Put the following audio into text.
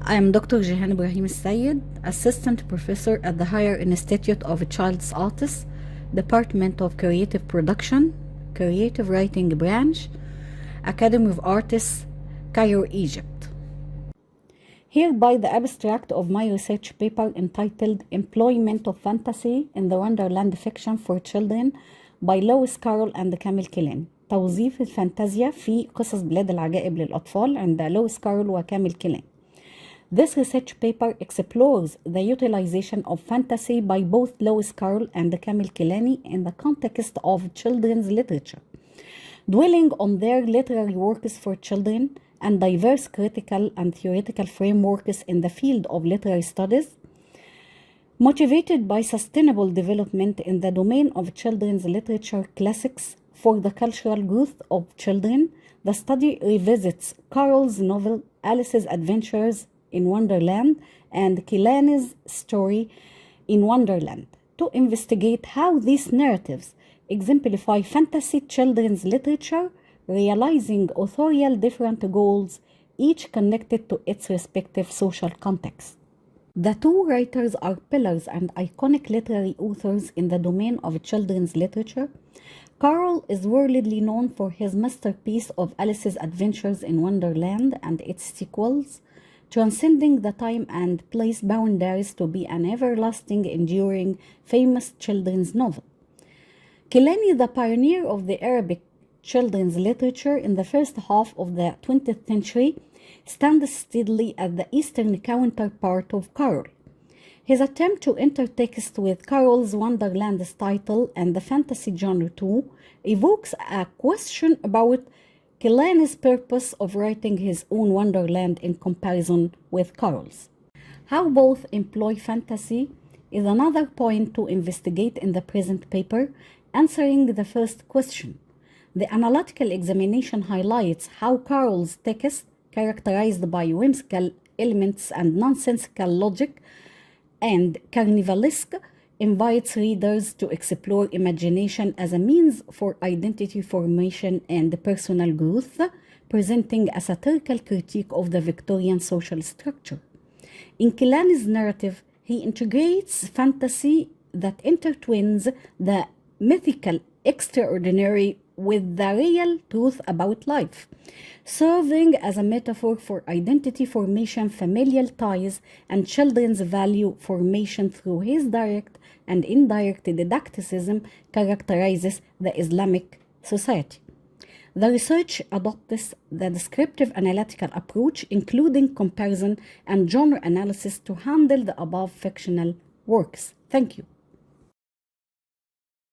I am Dr. Gihan Ibrahim السيد, Assistant Professor at the Higher Institute of Child's Artists, Department of Creative Production, Creative Writing Branch, Academy of Artists, Cairo, Egypt. Hereby the abstract of my research paper entitled Employment of Fantasy in the Wonderland Fiction for Children by Lewis Carroll and Kamel Kilani. توظيف الفانتازيا في قصص بلاد العجائب للأطفال عند لويس كارول وكامل كيلاني. This research paper explores the utilization of fantasy by both Lewis Carroll and Kamel Kilani in the context of children's literature, dwelling on their literary works for children and diverse critical and theoretical frameworks in the field of literary studies, motivated by sustainable development in the domain of children's literature classics for the cultural growth of children. The study revisits Carroll's novel Alice's Adventures in Wonderland and Kilani's story in Wonderland to investigate how these narratives exemplify fantasy children's literature, realizing authorial different goals, each connected to its respective social context. The two writers are pillars and iconic literary authors in the domain of children's literature. Carroll is worldly known for his masterpiece of Alice's Adventures in Wonderland and its sequels, transcending the time and place boundaries to be an everlasting, enduring, famous children's novel. Kilani, the pioneer of the Arabic children's literature in the first half of the 20th century, stands steadily at the Eastern counterpart of Carroll. His attempt to intertext with Carroll's Wonderland's title and the fantasy genre too evokes a question about Kilani's purpose of writing his own Wonderland in comparison with Carroll's. How both employ fantasy is another point to investigate in the present paper, answering the first question. The analytical examination highlights how Carroll's text, characterized by whimsical elements and nonsensical logic, and carnivalesque, invites readers to explore imagination as a means for identity formation and personal growth, presenting a satirical critique of the Victorian social structure. In Kilani's narrative, he integrates fantasy that intertwines the mythical extraordinary with the real truth about life, serving as a metaphor for identity formation, familial ties, and children's value formation through his direct and indirect didacticism characterizes the Islamic society. The research adopts the descriptive analytical approach, including comparison and genre analysis, to handle the above fictional works. Thank you.